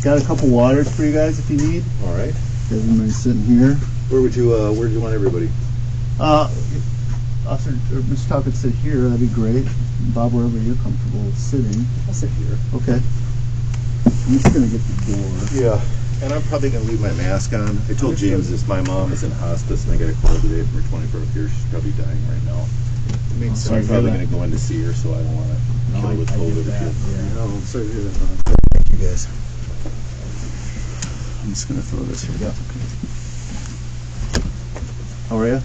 Got a couple waters for you guys if you need. All right. You guys mind sitting here? Where would you want everybody? If Officer or Mr. Thao could sit here, that'd be great. Bob, wherever you're comfortable sitting. I'll sit here. Okay. I'm just gonna get the door. Yeah. And I'm probably going to leave my mask on. I told James this. My mom is in hospice, and I got a call today from her 24th year. She's probably dying right now. So I'm probably going to go in to see her, so I don't want to kill her with COVID. Yeah. I'm sorry to hear that. Thank you, guys. I'm just gonna throw this here. Yeah. Okay. How are you?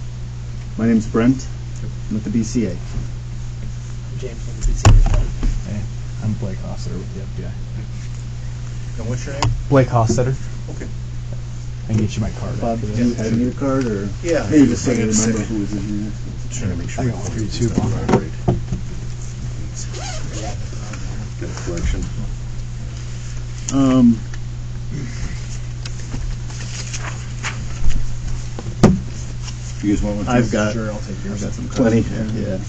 My name's Brent. I'm with the BCA. James from the BCA. Hey, I'm Blake Hofstetter with the FBI. And what's your name? Blake Hofstetter. Okay. I can get you my card. Bob, do you have your card or? Yeah. Maybe just so you remember who was in here. Trying to make sure. I got one for you too, Bob. Right. Good collection. You guys want one? I've got. Sure, I'll take yours. I've got some Plenty. cards. Yeah.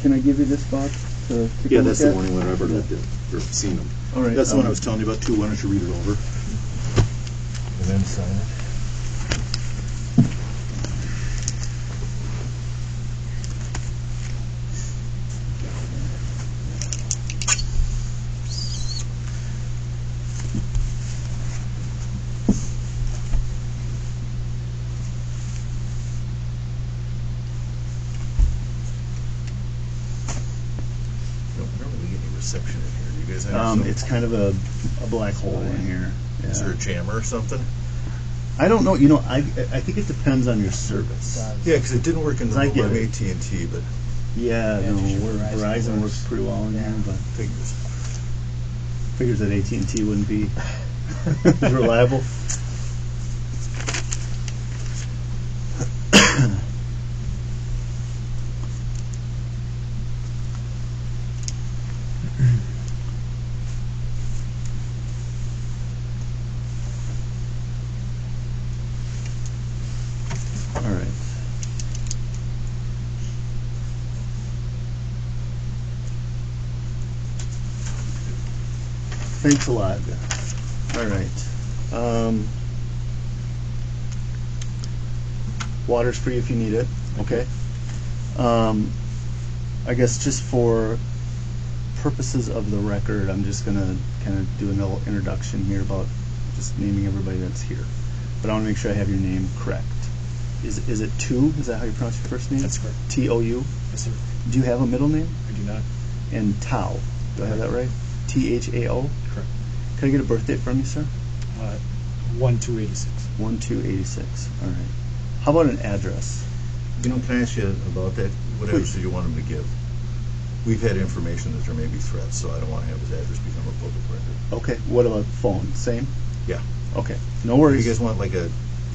Can I give you this, Bob? To take a Yeah, look that's the at? morning one I've ever looked at or seen them. All right. That's the one I was telling you about too. Why don't you read it over? And then sign it. I don't really get any reception in here. Do you guys have some? It's kind of a black hole in here. Yeah. Is there a jammer or something? I don't know. You know, I think it depends on your service. Yeah, because it didn't work in the I room. get I'm it. AT&T, but Yeah, Yeah, no, just your Verizon works pretty well in here, but figures that AT&T wouldn't be as reliable. All right. Thanks a lot. All right. Water's for you if you need it. Okay. I guess just for purposes of the record, I'm just gonna kind of do a little introduction here about just naming everybody that's here. But I want to make sure I have your name correct. Is it Tu? Is that how you pronounce your first name? That's correct. T-O-U? Yes, sir. Do you have a middle name? I do not. And Thao. Do I have that right? T-H-A-O? Correct. Can I get a birth date from you, sir? 1-2-86. 1286. All right. How about an address? You know, can I ask you about that? What address do you want him to give? We've had information that there may be threats, so I don't want to have his address become a public record. Okay. What about phone? Same? Yeah. Okay. No If worries. you guys want like you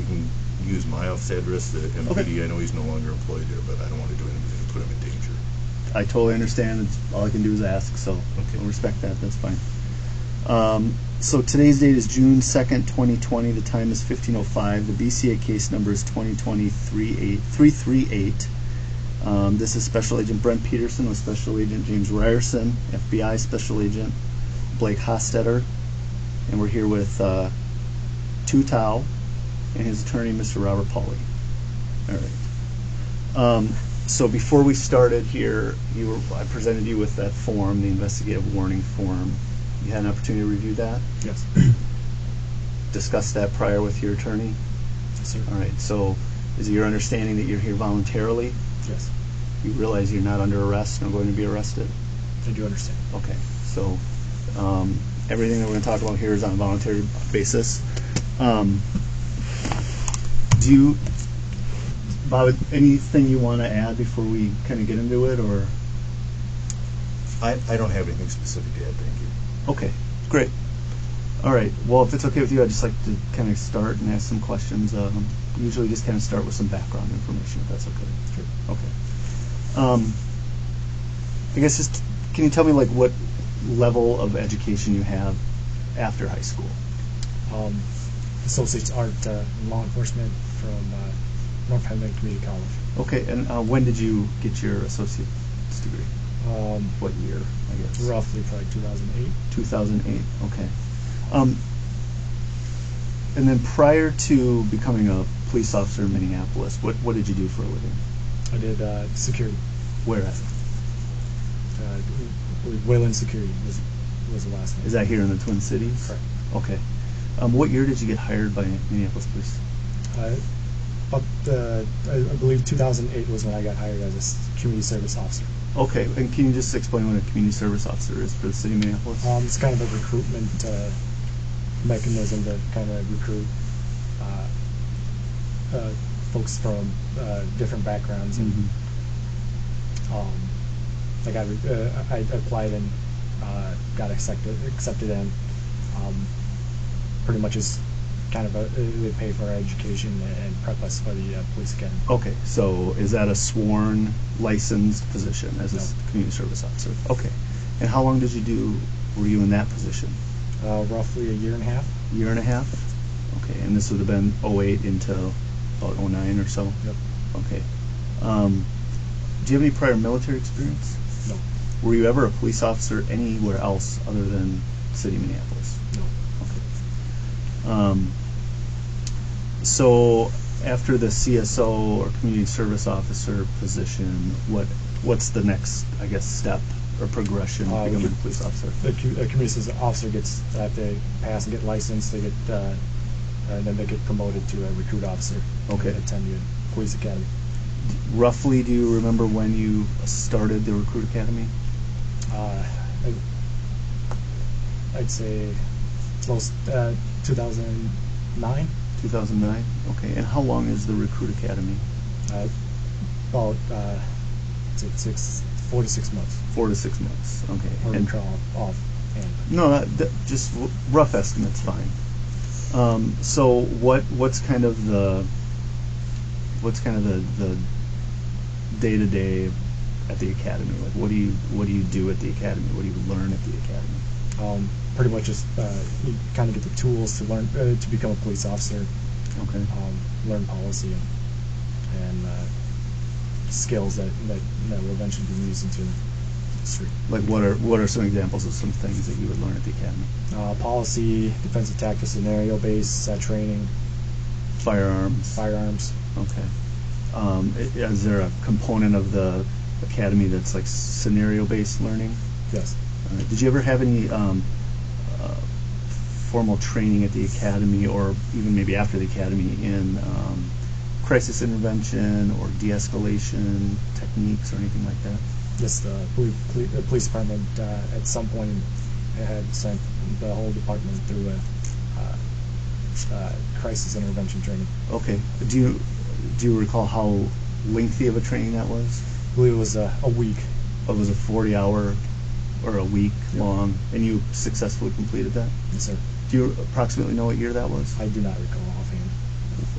can use my office address, the MPD. Okay. I know he's no longer employed there, but I don't want to do anything to put him in danger. I totally understand. All I can do is ask, so Okay. I'll respect that. That's fine. So today's date is June 2nd, 2020. The time is 15:05. The BCA case number is 2020-338. This is Special Agent Brent Peterson with Special Agent James Ryerson, FBI Special Agent Blake Hofstetter, and we're here with Tu Thao and his attorney, Mr. Robert Pauly. All right. So before we started here, I presented you with that form, the investigative warning form. You had an opportunity to review that? Yes. Discuss that prior with your attorney? Yes, sir. All right. So is it your understanding that you're here voluntarily? Yes. You realize you're not under arrest nor going to be arrested? I do understand. Okay. So everything that we're going to talk about here is on a voluntary basis. Do you, Bob, anything you want to add before we kind of get into it, or? I don't have anything specific to add, thank you. Okay, great. All right. Well, if it's okay with you, I'd just like to kind of start and ask some questions. Usually just kind of start with some background information, if that's okay. Sure. Okay. I guess just, can you tell me like what level of education you have after high school? Associate's Art in Law Enforcement from North Hamilton Community College. Okay, and when did you get your associate's degree? What year, I guess? Roughly probably 2008. 2008, okay. And then prior to becoming a police officer in Minneapolis, what did you do for a living? I did security. Where at? Wayland Security was the last name. Is that here in the Twin Cities? Correct. Okay. What year did you get hired by Minneapolis Police? I believe 2008 was when I got hired as a community service officer. Okay, and can you just explain what a community service officer is for the city of Minneapolis? It's kind of a recruitment mechanism to kind of recruit folks from different backgrounds. And like I applied and got accepted in. Pretty much is kind of they pay for our education and prep us for the police academy. Okay, so is that a sworn, licensed position as a No. community service officer? Okay, and how long were you in that position? Roughly a year and a half. Year and a half? Okay, and this would have been 08 into about 09 or so? Yep. Okay. Do you have any prior military experience? No. Were you ever a police officer anywhere else other than city of Minneapolis? No. Okay. So after the CSO or community service officer position, what's the next, I guess, step or progression to becoming a police officer? A community service officer gets they pass and get licensed. They get and then they get promoted to a recruit officer. Okay. And attend the police academy. Roughly, do you remember when you started the recruit academy? I'd say most 2009. 2009. Okay, and how long is the recruit academy? About 4 to 6 months. 4 to 6 months. Okay. Or And recall offhand. no, that just rough estimate's fine. So what's kind of the day to day at the academy? Like, what do you do at the academy? What do you learn at the academy? Pretty much just you kind of get the tools to learn to become a police officer. Okay. Learn policy and skills that will eventually be used into the street. Like, what are some examples of some things that you would learn at the academy? Policy, defensive tactics, scenario based training, Firearms. Okay. Is there a component of the academy that's like scenario based learning? Yes. Did you ever have any formal training at the academy, or even maybe after the academy, in crisis intervention or de-escalation techniques or anything like that? Yes, the police department at some point had sent the whole department through a crisis intervention training. Okay. Do you recall how lengthy of a training that was? I believe it was a week. It was a 40-hour or a week Yep. long, and you successfully completed that? Yes, sir. Do you approximately know what year that was? I do not recall offhand.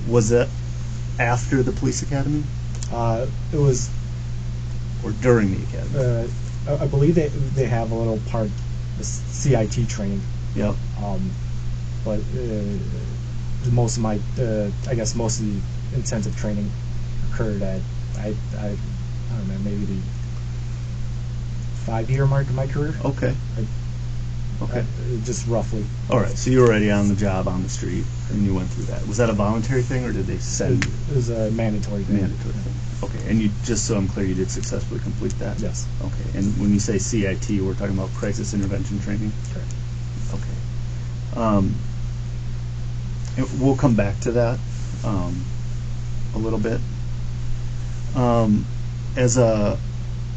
Was it after the police academy It was. or during the academy? I believe they have a little part, the CIT training. Yep. But most of my, I guess most of the intensive training occurred at I don't know, maybe the 5-year mark of my career. Okay. Okay. Just roughly. All right. So you were already on the job on the street, and you went through that. Was that a voluntary thing, or did they send? It was a mandatory thing. Mandatory thing. Okay. And you, just so I'm clear, you did successfully complete that? Yes. Okay. And when you say CIT, we're talking about crisis intervention training? Correct. Okay. We'll come back to that a little bit.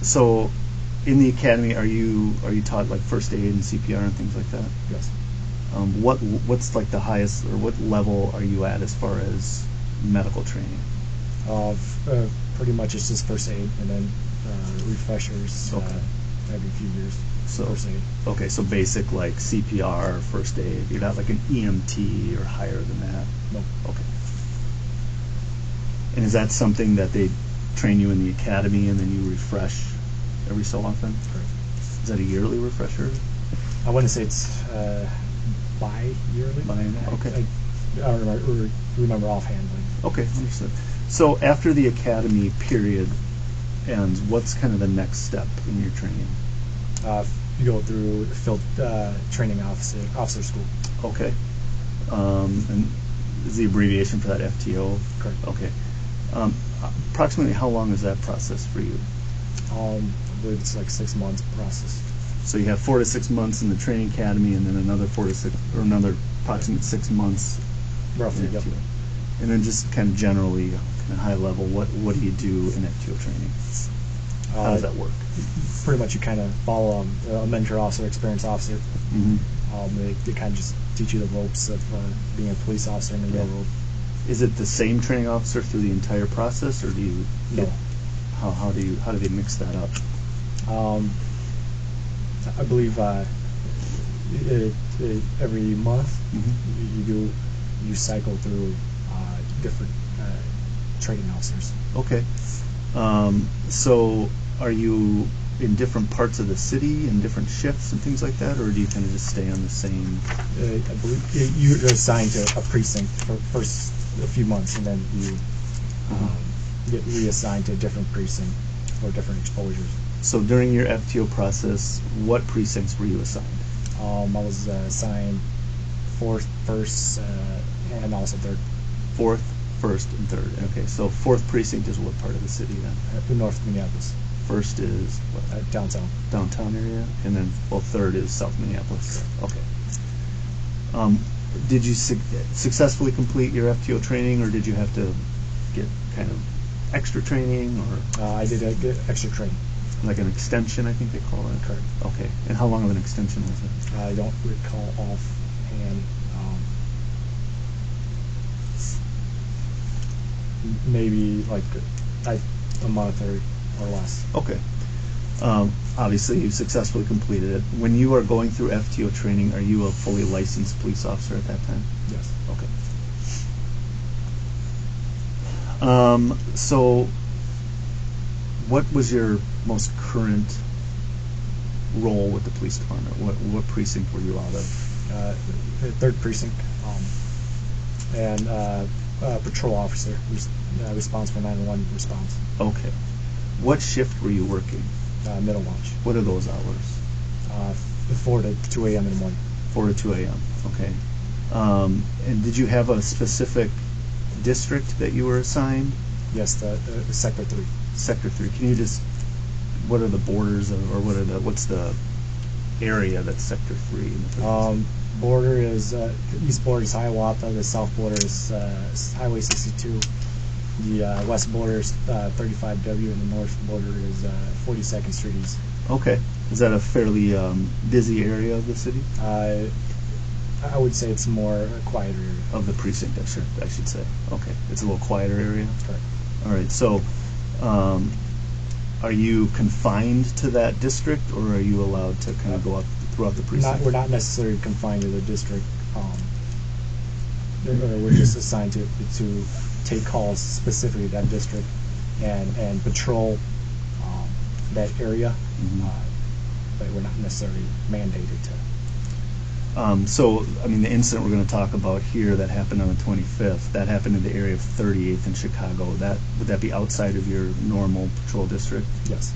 So in the academy, are you taught like first aid and CPR and things like that? Yes. What's like the highest, or what level are you at as far as medical training? Pretty much it's just first aid, and then refreshers Okay. every few years. So First aid. okay, so basic like CPR, first aid. You're not like an EMT or higher than that. Nope. Okay. And is that something that they train you in the academy and then you refresh every so often? Correct. Is that a yearly refresher? I wouldn't say it's bi-yearly. Okay. I don't remember offhand. Okay, understood. So after the academy period ends, what's kind of the next step in your training? You go through field training officer school. Okay. And is the abbreviation for that FTO? Correct. Okay. Approximately how long is that process for you? I believe it's like 6 months process. So you have 4 to 6 months in the training academy, and then another 4 to 6, or another approximate 6 months. Roughly, in yep. FTO. And then just kind of generally, kind of high level, what do you do in FTO training? How does that work? Pretty much you kind of follow a mentor officer, experienced officer. Mm-hmm. They kind of just teach you the ropes of being a police officer in the real world. Is it the same training officer through the entire process, or do you? No. How do they mix that up? I believe every month Mm-hmm. you cycle through different training officers. Okay. So are you in different parts of the city in different shifts and things like that, or do you kind of just stay on the same? I believe you're assigned to a precinct for first a few months, and then you get reassigned to a different precinct or different exposures. So during your FTO process, what precincts were you assigned? I was assigned 4th, 1st, and also 3rd. 4th, 1st, and 3rd. Okay, so 4th precinct is what part of the city then? North Minneapolis. 1st is what? Downtown. Downtown area, and then 3rd is South Minneapolis. Okay. Did you successfully complete your FTO training, or did you have to get kind of extra training, or I did a extra training. like an extension? I think they call it. Correct. Okay. And how long of an extension was it? I don't recall offhand. Maybe like a month or less. Okay. Obviously, you successfully completed it. When you are going through FTO training, are you a fully licensed police officer at that time? Yes. Okay. So, what was your most current role with the police department? What precinct were you out of? 3rd precinct, and patrol officer, responsible for 911 response. Okay. What shift were you working? Middle watch. What are those hours? 4 to 2 a.m. in the morning. 4 to 2 a.m. Okay. And did you have a specific district that you were assigned? Yes, the Sector 3. Sector 3. Can you just, what are the borders of, or what's the area that's Sector 3 in the Border is, the east border is Hiawatha, the south border is Highway 62, the west border is 35W, and the north border is 42nd Street East. Okay. Is that a fairly busy area of the city? I would say it's more a quieter area. Of the precinct, I should say. Okay. It's a little quieter area? Correct. All right. So, are you confined to that district, or are you allowed to kind of go up throughout the precinct? We're not necessarily confined to the district. We're just assigned to take calls specifically to that district and patrol that area, but we're not necessarily mandated to. So, I mean, the incident we're going to talk about here that happened on the 25th, that happened in the area of 38th in Chicago. Would that be outside of your normal patrol district? Yes.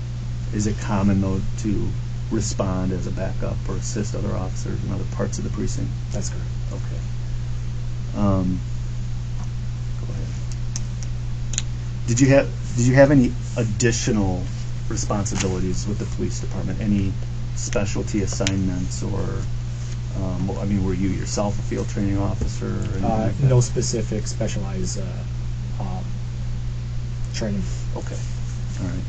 Is it common, though, to respond as a backup or assist other officers in other parts of the precinct? That's correct. Okay. Go ahead. Did you have any additional responsibilities with the police department? Any specialty assignments, or I mean, were you yourself a field training officer? Or anything like that? No specific specialized training. Okay. All right.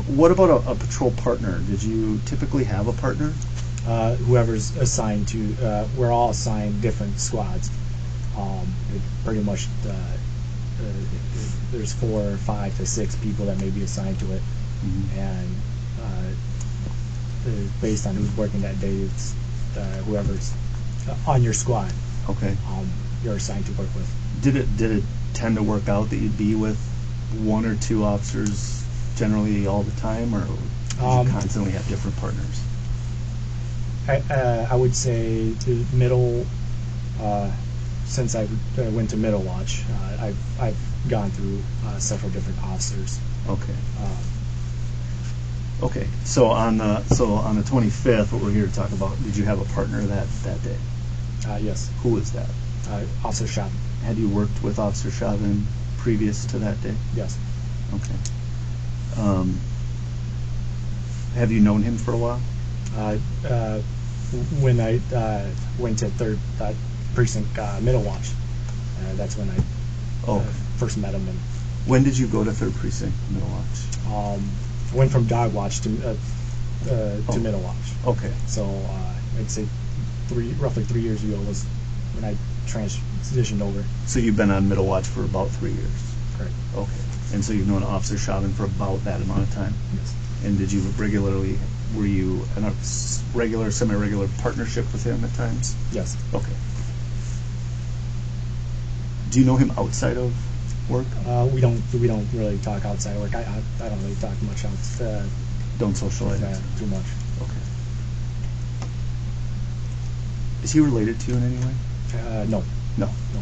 What about a patrol partner? Did you typically have a partner? Whoever's assigned to, we're all assigned different squads. Pretty much, there's 4, 5 to 6 people that may be assigned to it, and based on who's working that day, it's whoever's on your squad. Okay. You're assigned to work with. Did it tend to work out that you'd be with 1 or 2 officers generally all the time, or did you constantly have different partners? I would say the middle. Since I went to middle watch, I've gone through several different officers. Okay. Okay. So on the 25th, what we're here to talk about, did you have a partner that day? Yes. Who was that? Officer Shop. Had you worked with Officer Chauvin previous to that day? Yes. Okay. Have you known him for a while? When I went to 3rd Precinct Middle Watch, that's when I first met him. And when did you go to 3rd Precinct Middle Watch? I went from Dog Watch to Middle Watch. Okay. So I'd say roughly 3 years ago was when I transitioned over. So you've been on Middle Watch for about 3 years? Correct. Okay. And so you've known Officer Chauvin for about that amount of time? Yes. And were you in a regular, semi-regular partnership with him at times? Yes. Okay. Do you know him outside of work? We don't really talk outside work. I don't really talk much outside. Don't socialize? Too much. Okay. Is he related to you in any way? No. No. No.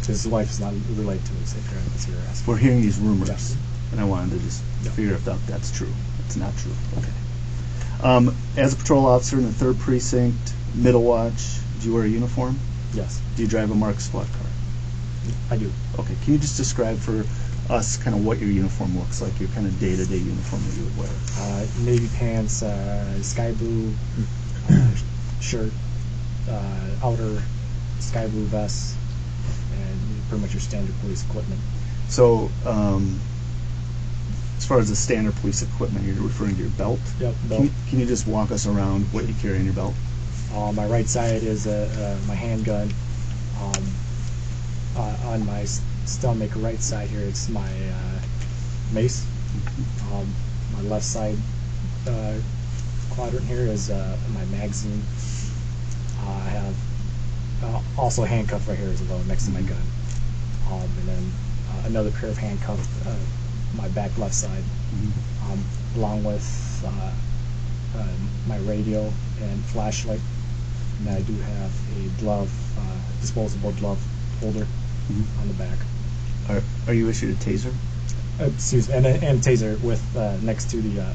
His wife is not related to me, so that's what you're asking. We're hearing these rumors, Yes. and I wanted to just Yeah. figure if that's true. It's not true. Okay. As a patrol officer in the 3rd Precinct, Middle Watch, do you wear a uniform? Yes, Do you drive a marked squad car? I do. Okay. Can you just describe for us kind of what your uniform looks like, your kind of day-to-day uniform that you would wear? Navy pants, sky blue shirt, outer sky blue vest, and pretty much your standard police equipment. So, as far as the standard police equipment, you're referring to your belt? Yep, belt. Can you just walk us around what you carry in your belt? My right side is my handgun. On my stomach, right side here, it's my mace. My left side quadrant here is my magazine. I have also a handcuff right here as well next to my gun. And then another pair of handcuffs, my back left side, along with my radio and flashlight. And then I do have a glove, disposable glove holder on the back. Are you issued a taser? Excuse me, and taser with next to the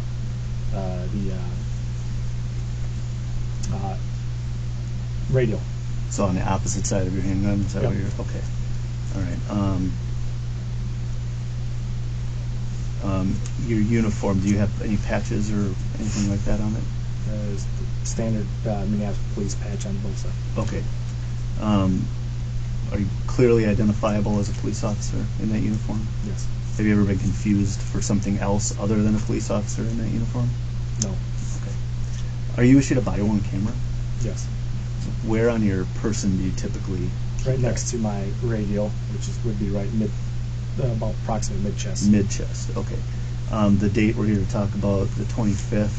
radio. So on the opposite side of your handgun? Is that Yep. what you're? Okay. All right. Your uniform, do you have any patches or anything like that on it? Standard Minneapolis police patch on both sides. Okay. Are you clearly identifiable as a police officer in that uniform? Yes. Have you ever been confused for something else other than a police officer in that uniform? No. Okay. Are you issued a body-worn camera? Yes. Where on your person do you typically? Right next to my radio, which would be right about approximately mid-chest. Mid-chest, okay. The date we're here to talk about, the 25th,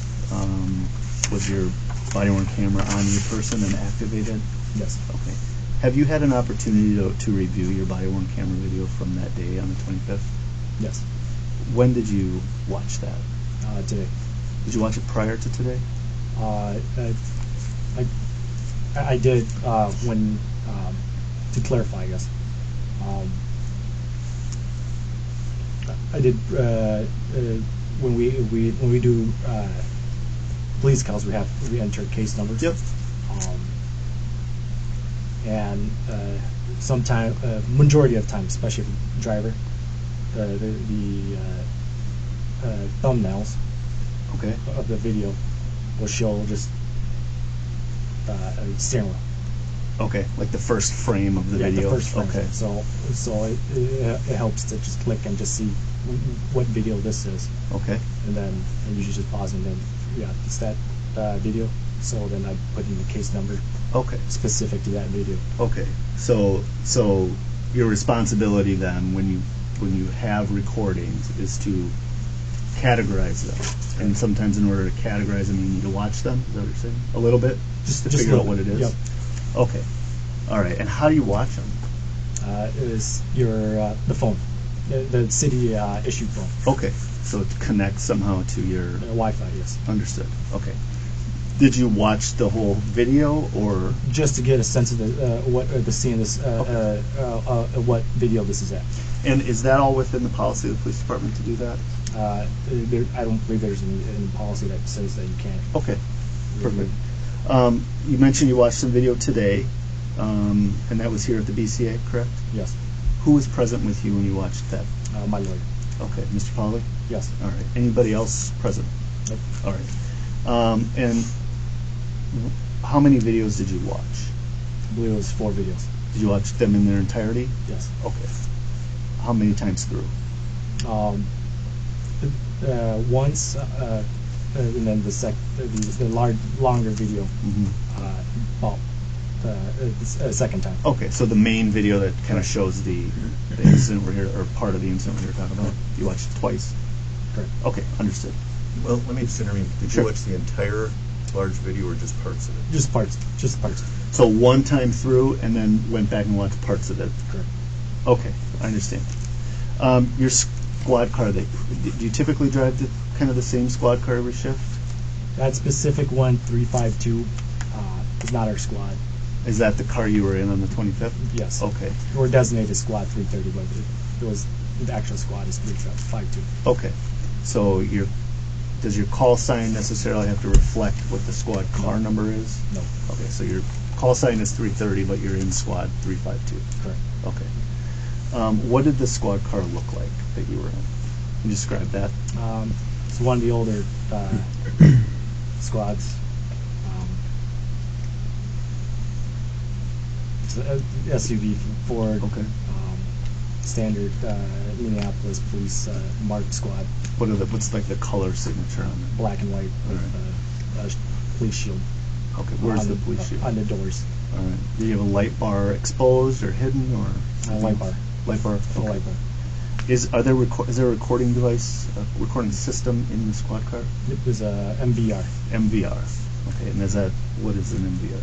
was your body-worn camera on your person and activated? Yes. Okay. Have you had an opportunity to review your body-worn camera video from that day on the 25th? Yes. When did you watch that? Today. Did you watch it prior to today? I did when to clarify, I guess. I did when we do police calls. We enter case numbers. Yep. And sometime, majority of the time, especially for the driver, the thumbnails Okay. of the video will show just a steering wheel. Okay, like the first frame of the video. The first frame. Okay. So it helps to just click and just see what video this is, Okay. and then I usually just pause and then it's that video. So then I put in the case number Okay. specific to that video. Okay. So your responsibility then, when you have recordings, is to categorize them. And sometimes in order to categorize them, you need to watch them. Is that what you're saying? A little bit, just to figure out what it is. Yep. Okay. All right. And how do you watch them? Is your the phone, the city issued phone, Okay. So it connects somehow to your Wi-Fi? Yes. Understood. Okay. Did you watch the whole video, or Just to get a sense of the scene, this what video this is at. and is that all within the policy of the police department to do that? I don't believe there's any policy that says that you can't. Okay. Perfect. You mentioned you watched some video today, and that was here at the BCA, correct? Yes. Who was present with you when you watched that? My lawyer. Okay, Mr. Pollock? Yes. All right. Anybody else present? Nope. All right. And how many videos did you watch? I believe it was 4 videos. Did you watch them in their entirety? Yes. Okay. How many times through? Once, and then the longer video, about the second time. Okay, so the main video that kind of shows the incident we're here, or part of the incident we're here talking about, you watched it twice? Correct. Okay, understood. Well, let me just intervene. Did Sure. you watch the entire large video or just parts of it? Just parts. Just parts. So one time through, and then went back and watched parts of it. Correct. Okay, I understand. Your squad car, do you typically drive kind of the same squad car every shift? That specific one, 352, is not our squad. Is that the car you were in on the 25th? Yes. Okay. We're designated squad 330, but it was the actual squad is 352. Okay. So does your call sign necessarily have to reflect what the squad car number is? No. Okay, so your call sign is 330, but you're in squad 352. Correct. Okay. What did the squad car look like that you were in? Can you describe that? It's one of the older squads. It's a SUV Ford. Okay. Standard Minneapolis police marked squad. What's like the color signature on it? Black and white with a police shield. Okay, where's the police shield? On the doors. All right. Do you have a light bar exposed or hidden, or Light bar. Light bar. Full Okay. light bar. Is there a recording device, a recording system in the squad car? It was a MVR. MVR. Okay, and what is an MVR?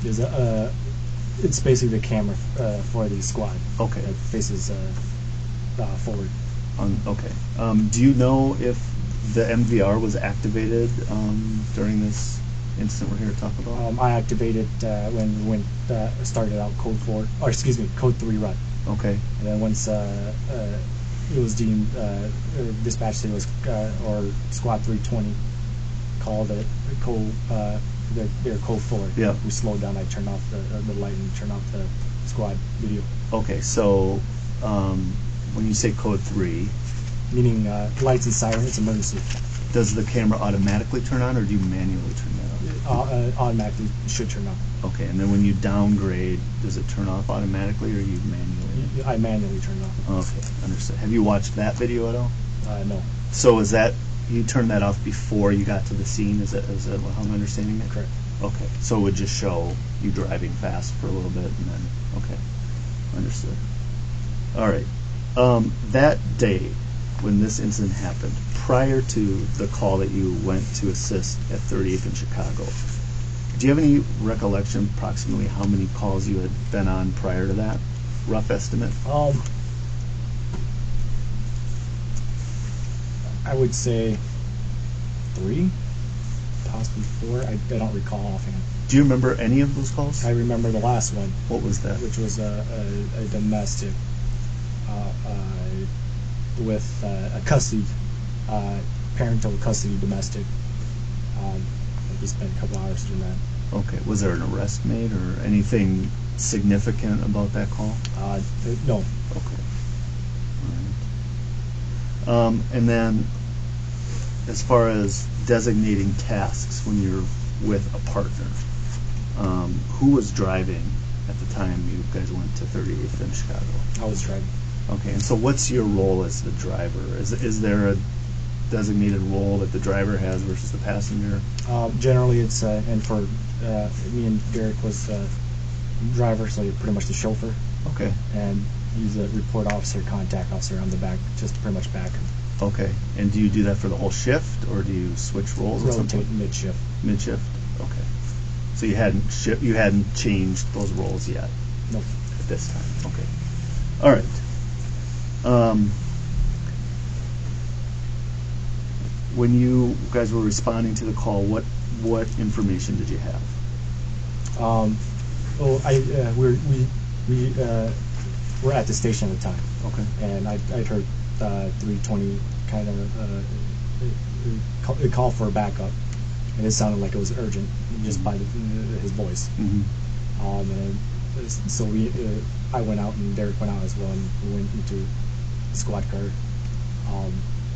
There's it's basically the camera for the squad. Okay. That faces forward. Okay. Do you know if the MVR was activated during this incident we're here to talk about? I activated when we started out code 3 run. Okay. And then once it was deemed dispatch say was or squad 320 called it their code 4. Yeah. We slowed down. I turned off the light and turned off the squad video. Okay. So when you say code 3, Meaning lights and sirens, emergency. does the camera automatically turn on, or do you manually turn that on? Automatically should turn on. Okay. And then when you downgrade, does it turn off automatically, or you manually? I manually turned off. Okay, understood. Have you watched that video at all? No. So is that you turned that off before you got to the scene? Is that how I'm understanding it? Correct. Okay, so it would just show you driving fast for a little bit, and then okay, understood. All right. That day when this incident happened, prior to the call that you went to assist at 38th in Chicago, do you have any recollection approximately how many calls you had been on prior to that? Rough estimate? I would say 3, possibly 4. I don't recall offhand. Do you remember any of those calls? I remember the last one, What was that? which was a domestic with a custody, parental custody domestic. We spent a couple hours doing that. Okay. Was there an arrest made or anything significant about that call? No. Okay. All right. And then, as far as designating tasks when you're with a partner, who was driving at the time you guys went to 38th in Chicago? I was driving. Okay. And so, what's your role as the driver? Is there a designated role that the driver has versus the passenger? Generally, it's and for me and Derek was driver, so you're pretty much the chauffeur, Okay. and he's a report officer, contact officer on the back, just pretty much back. Okay. And do you do that for the whole shift, or do you switch roles at some Rotate point? mid-shift. Mid-shift. Okay. So you hadn't changed those roles yet Nope. at this time. Okay. All right. When you guys were responding to the call, what information did you have? We were at the station at the time. Okay. And I'd heard 320 kind of call for a backup, and it sounded like it was urgent just by his voice. And so I went out, and Derek went out as well, and we went into the squad car.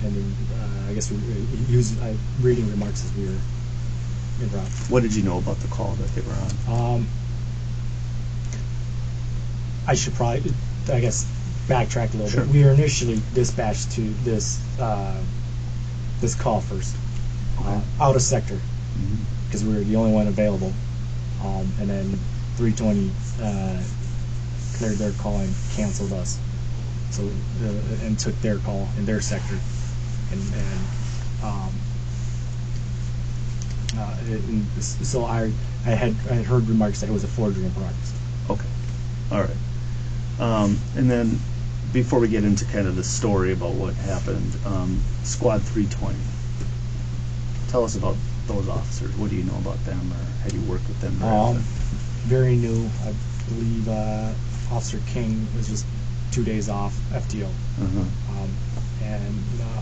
And then I guess he was reading remarks as we were en route. What did you know about the call that they were on? I should probably, I guess, backtrack a little Sure. bit. We were initially dispatched to this call first, out of sector, because we were the only one available. And then 320 cleared their call and canceled us. So and took their call in their sector, and so I had heard remarks that it was a forgery in progress. Okay. All right. And then before we get into kind of the story about what happened, Squad 320. Tell us about those officers. What do you know about them, or have you worked with them? Very new. I believe Officer King was just 2 days off FTO. And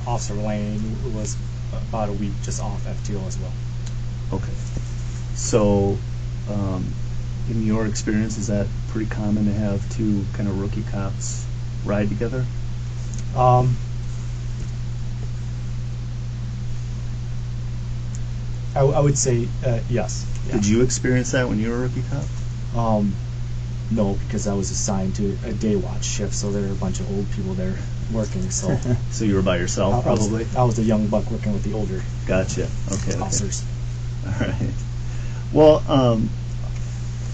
Officer Lane was about a week just off FTO as well. Okay. So, in your experience, is that pretty common to have two kind of rookie cops ride together? I would say yes. Yeah. Did you experience that when you were a rookie cop? No, because I was assigned to a day watch shift, so there were a bunch of old people there working. So, So you were by yourself, probably? I was a young buck working with the older Gotcha. Okay. officers. All right. Well,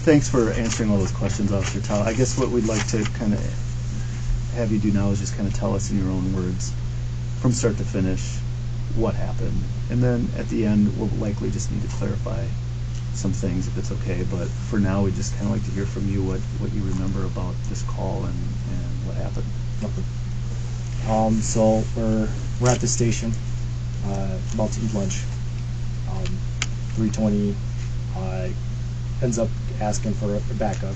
thanks for answering all those questions, Officer Thao. I guess what we'd like to kind of have you do now is just kind of tell us in your own words, from start to finish, what happened. And then at the end, we'll likely just need to clarify some things if it's okay. But for now, we'd just kind of like to hear from you what you remember about this call and what happened. Okay. So we're at the station, about to eat lunch. 320 ends up asking for a backup.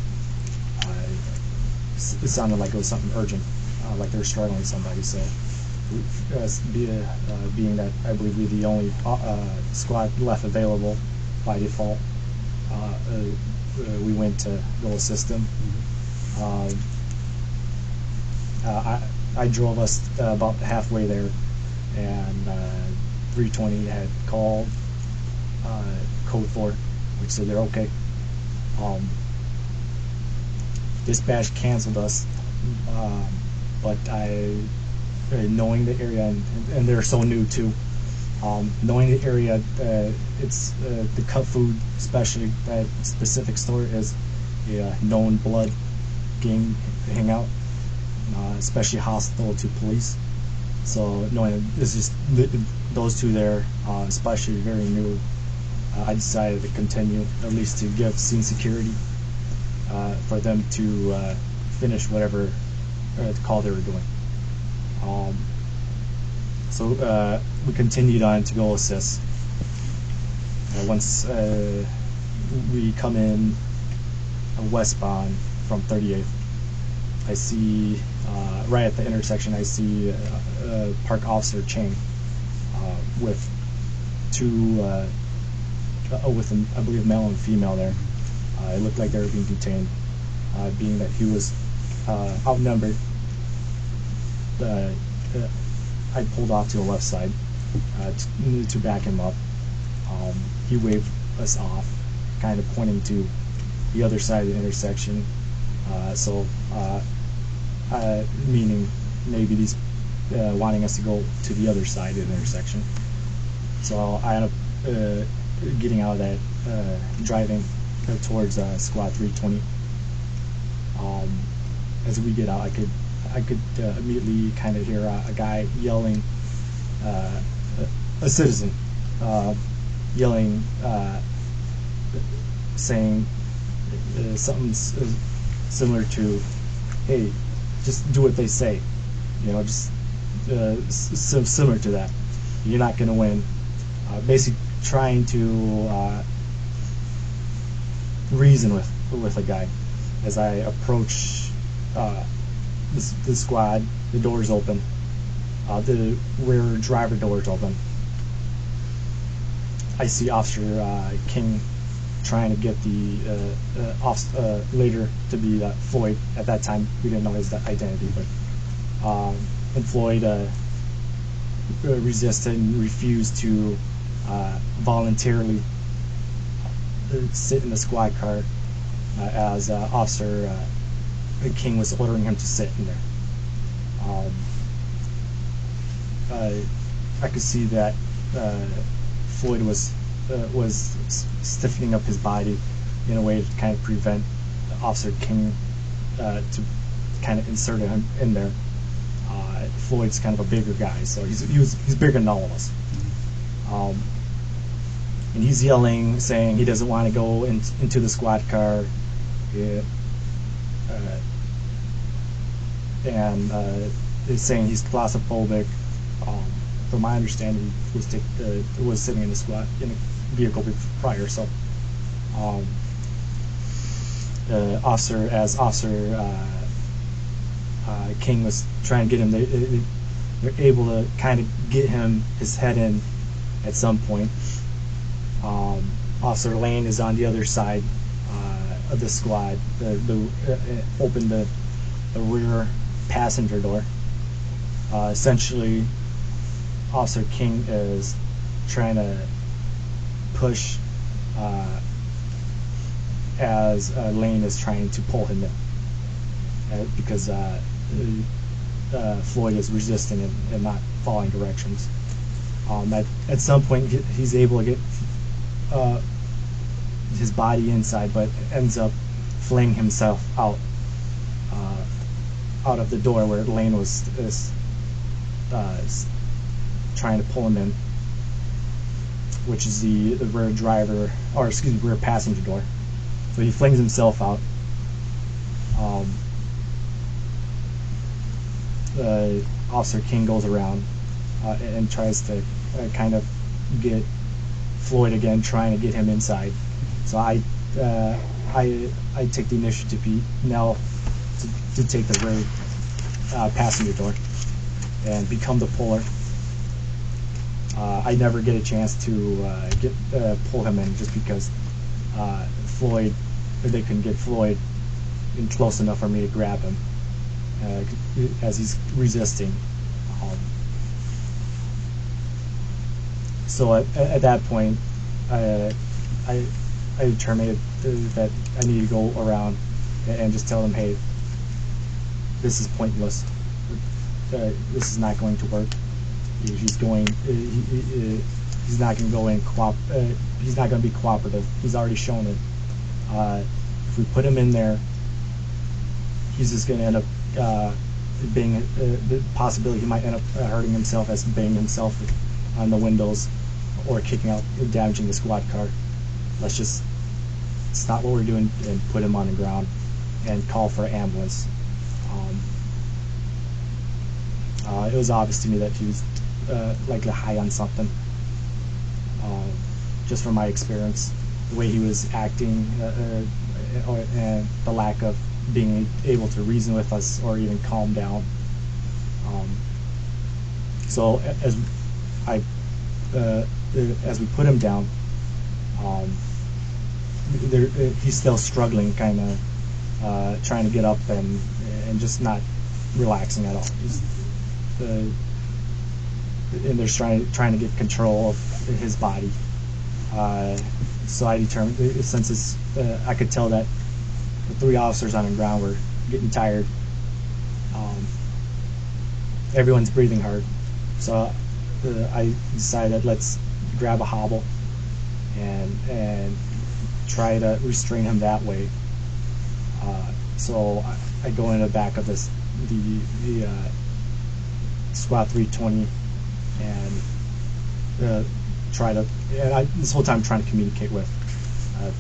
It sounded like it was something urgent, like they were struggling with somebody. So, being that I believe we're the only squad left available by default, we went to go assist them. I drove us about halfway there, and 320 had called code 4, which said they're okay. Dispatch canceled us, but knowing the area, and they're so new too, knowing the area, it's the cut food specialty, that specific store is a known blood gang hangout, especially hostile to police. So knowing it's just those two there, especially very new, I decided to continue, at least to give scene security for them to finish whatever call they were doing. So we continued on to go assist. Once we come in westbound from 38th, I see right at the intersection, I see park officer Chang with two, with I believe male and female there. It looked like they were being detained, being that he was outnumbered. I pulled off to the left side to back him up. He waved us off, kind of pointing to the other side of the intersection. Meaning maybe he's wanting us to go to the other side of the intersection. So I end up getting out of that, driving towards Squad 320. As we get out, I could immediately kind of hear a guy yelling, a citizen yelling, saying something similar to, "Hey, just do what they say," just similar to that. You're not going to win. Basically, trying to reason with a guy. As I approach the squad, the doors open. The rear driver doors open. I see Officer King trying to get the later to be Floyd. At that time, we didn't know his identity, but and Floyd resisted and refused to voluntarily sit in the squad car as Officer King was ordering him to sit in there. I could see that Floyd was stiffening up his body in a way to kind of prevent Officer King to kind of insert him in there. Floyd's kind of a bigger guy, so he's bigger than all of us. And he's yelling, saying he doesn't want to go into the squad car. And is saying he's claustrophobic. From my understanding, he was sitting in a vehicle prior. So, Officer King was trying to get him. They're able to kind of get his head in at some point. Officer Lane is on the other side of the squad. Opened the rear passenger door. Essentially, Officer King is trying to push as Lane is trying to pull him in because Floyd is resisting and not following directions. At some point, he's able to get his body inside, but ends up flinging himself out of the door where Lane was trying to pull him in, which is the rear passenger door. So he flings himself out. Officer King goes around and tries to kind of get Floyd again, trying to get him inside. So I take the initiative now to take the rear passenger door and become the puller. I never get a chance to pull him in just because they couldn't get Floyd in close enough for me to grab him as he's resisting. So at that point, I determined that I need to go around and just tell them, hey, this is pointless. This is not going to work. He's not going to go in. He's not going to be cooperative. He's already shown it. If we put him in there, he's just going to end up being the possibility he might end up hurting himself as banging himself on the windows or kicking out, damaging the squad car. Let's just stop what we're doing and put him on the ground and call for an ambulance. It was obvious to me that he was likely high on something. Just from my experience, the way he was acting, and the lack of being able to reason with us or even calm down. So as we put him down, he's still struggling, kind of trying to get up and just not relaxing at all. And they're trying to get control of his body. So I determined, since I could tell that the 3 officers on the ground were getting tired. Everyone's breathing hard. So I decided, let's grab a hobble and try to restrain him that way. So I go in the back of the SWAT 320 and try to. And this whole time trying to communicate with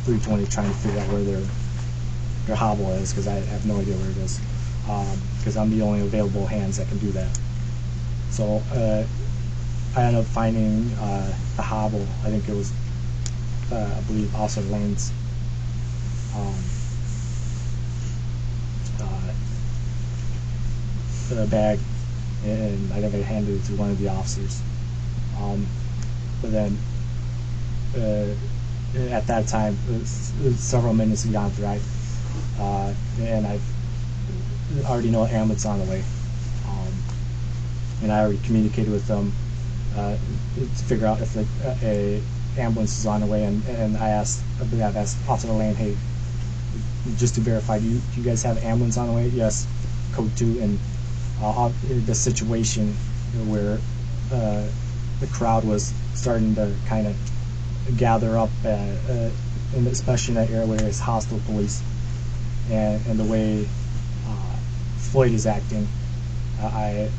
320, trying to figure out where their hobble is, because I have no idea where it is, because I'm the only available hands that can do that. So I ended up finding the hobble. I think it was, I believe, Officer Lane's bag, and I think I handed it to one of the officers. But then at that time, several minutes had gone through, and I already know an ambulance on the way, and I already communicated with them to figure out if a ambulance is on the way, and I believe I've asked Officer Lane, hey, just to verify, do you guys have an ambulance on the way? Yes, code 2, and the situation where the crowd was starting to kind of gather up, and especially in that area where there's hostile police, and the way Floyd is acting, I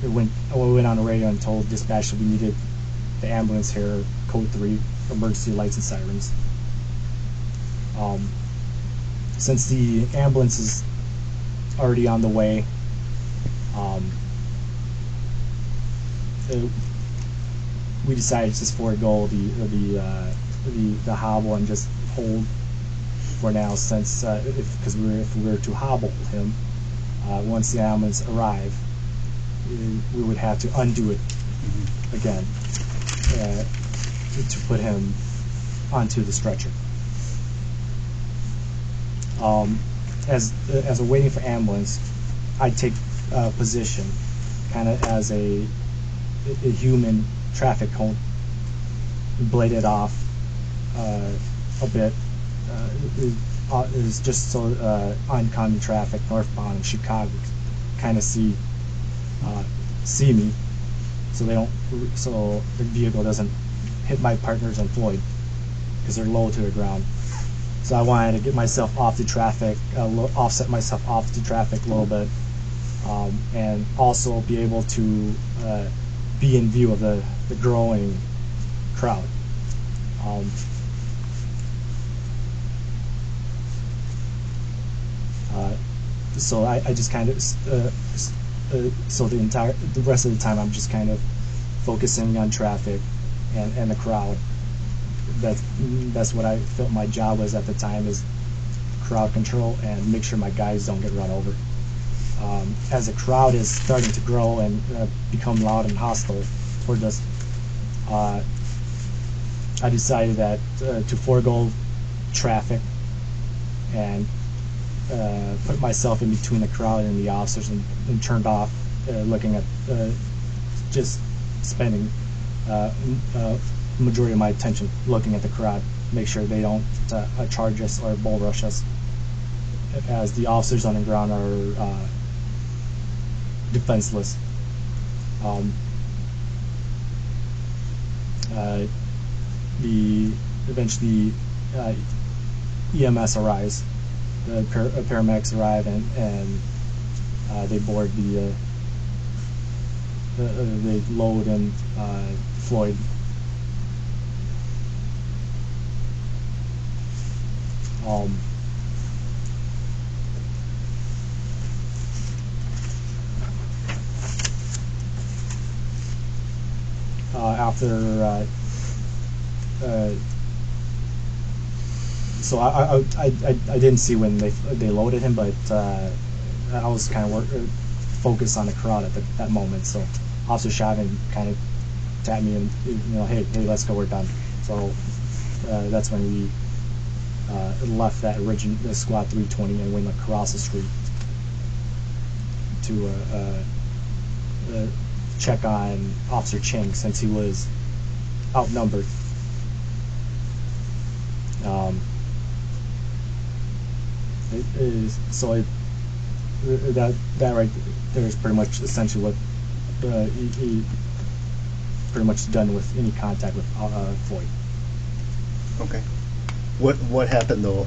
went on the radio and told dispatch that we needed the ambulance here, code 3, emergency lights and sirens. Since the ambulance is already on the way, we decided to just forego the hobble and just hold for now, since if we were to hobble him, once the ambulance arrived, we would have to undo it again to put him onto the stretcher. As we're waiting for ambulance, I take position kind of as a human traffic cone, blade it off a bit. Is just so oncoming traffic northbound in Chicago kind of see me, so the vehicle doesn't hit my partners on Floyd because they're low to the ground. So I wanted to get myself off the traffic, offset myself off the traffic a little bit, and also be able to be in view of the growing crowd. So I just kind of so the rest of the time I'm just kind of focusing on traffic and the crowd. That's what I felt my job was at the time, is crowd control and make sure my guys don't get run over. As the crowd is starting to grow and become loud and hostile toward us, I decided that to forego traffic and put myself in between the crowd and the officers, and turned off looking at just spending majority of my attention looking at the crowd, make sure they don't charge us or bull rush us, as the officers on the ground are defenseless. Eventually EMS arrives, the paramedics arrive, and they board they load in Floyd. After so I didn't see when they loaded him, but I was kind of focused on the crowd at that moment. So Officer Chavin kind of tapped me and, hey, let's go, we're done. So that's when we left that original Squad 320 and went across the street to check on Officer Ching, since he was outnumbered. That right there is pretty much essentially what he pretty much done with any contact with Floyd. Okay. What happened though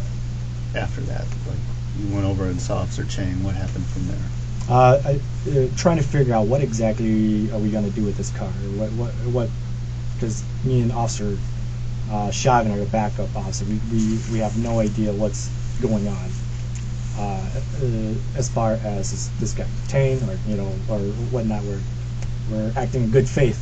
after that? Like, you went over and saw Officer Chang. What happened from there? Trying to figure out what exactly are we going to do with this car. What? Because me and Officer Chavin are the backup officer. We have no idea what's going on. As far as is this guy detained or whatnot, we're acting in good faith.